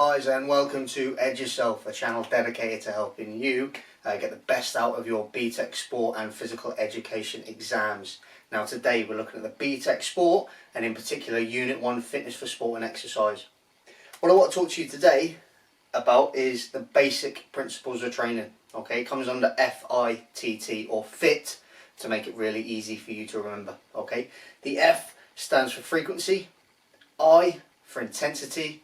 guys, and welcome to EduSelf, a channel dedicated to helping you get the best out of your Btec sport and physical education exams. Now today we're looking at the Btec sport and in particular Unit 1 Fitness for Sport and Exercise. What I want to talk to you today about is the basic principles of training. Okay, it comes under F.I.T.T or FIT to make it really easy for you to remember. Okay, the F stands for frequency, I for intensity,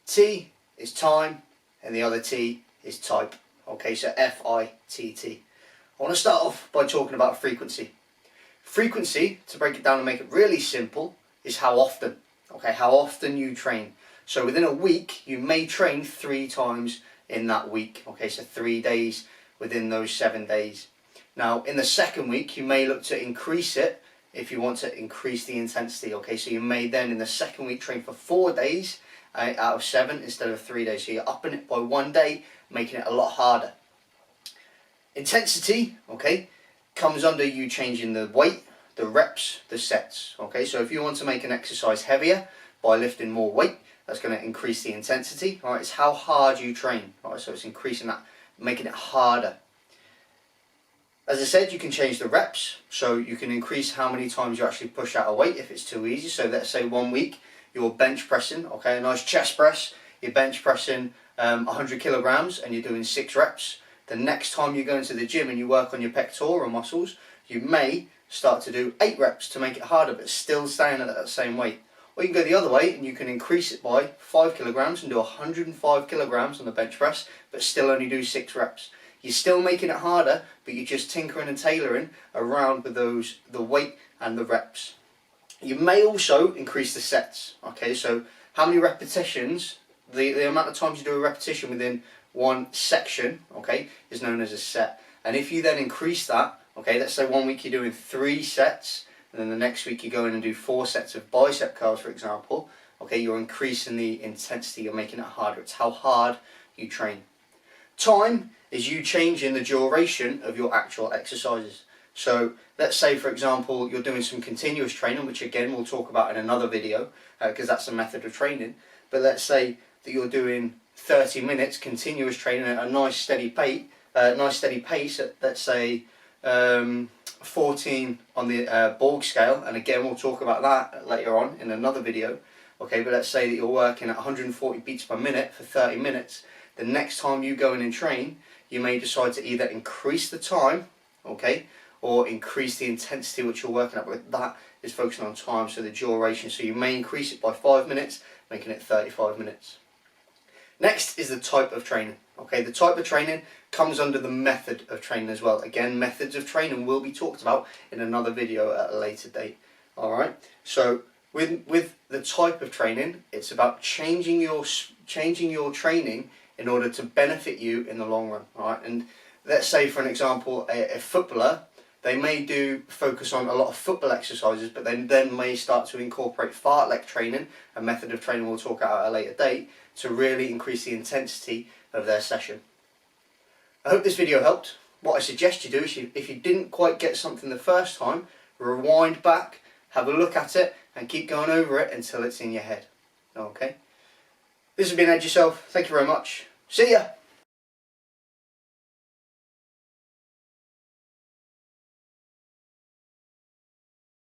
T is time, and the other T is type. Okay, so F-I-T-T. I want to start off by talking about frequency. Frequency, to break it down and make it really simple, is how often. Okay, how often you train. So within a week, you may train 3 times in that week. Okay, so 3 days within those 7 days. Now, in the second week, you may look to increase it if you want to increase the intensity. Okay, so you may then in the second week train for 4 days out of 7 instead of 3 days. So you're upping it by 1 day, making it a lot harder. Intensity, okay, comes under you changing the weight, the reps, the sets. Okay, so if you want to make an exercise heavier by lifting more weight, that's going to increase the intensity. All right, it's how hard you train. All right, so it's increasing that, making it harder. As I said, you can change the reps, so you can increase how many times you actually push out a weight if it's too easy. So let's say 1 week you're bench pressing, okay, a nice chest press, you're bench pressing 100 kilograms and you're doing 6 reps. The next time you go into the gym and you work on your pectoral muscles, you may start to do 8 reps to make it harder, but still staying at that same weight. Or you can go the other way and you can increase it by 5 kilograms and do 105 kilograms on the bench press, but still only do 6 reps. You're still making it harder, but you're just tinkering and tailoring around with the weight and the reps. You may also increase the sets. Okay, so how many repetitions, the amount of times you do a repetition within one section, okay, is known as a set. And if you then increase that, okay, let's say 1 week you're doing 3 sets, and then the next week you go in and do 4 sets of bicep curls, for example, okay, you're increasing the intensity, you're making it harder. It's how hard you train. Time is you changing the duration of your actual exercises. So let's say, for example, you're doing some continuous training, which again we'll talk about in another video because that's a method of training. But let's say that you're doing 30 minutes continuous training at a nice steady pace at, let's say, 14 on the Borg scale, and again we'll talk about that later on in another video. Okay, but let's say that you're working at 140 beats per minute for 30 minutes. The next time you go in and train, you may decide to either increase the time, okay, or increase the intensity which you're working at. But that is focusing on time, so the duration. So you may increase it by 5 minutes, making it 35 minutes. Next is the type of training. Okay, the type of training comes under the method of training as well. Again, methods of training will be talked about in another video at a later date. All right. So with the type of training, it's about changing your training in order to benefit you in the long run. All right. And let's say, for an example, a footballer, they may focus on a lot of football exercises, but then may start to incorporate fartlek training, a method of training we'll talk about at a later date, to really increase the intensity of their session. I hope this video helped. What I suggest you do is, if you didn't quite get something the first time, rewind back, have a look at it, and keep going over it until it's in your head. Okay? This has been EduSelf. Thank you very much. See ya!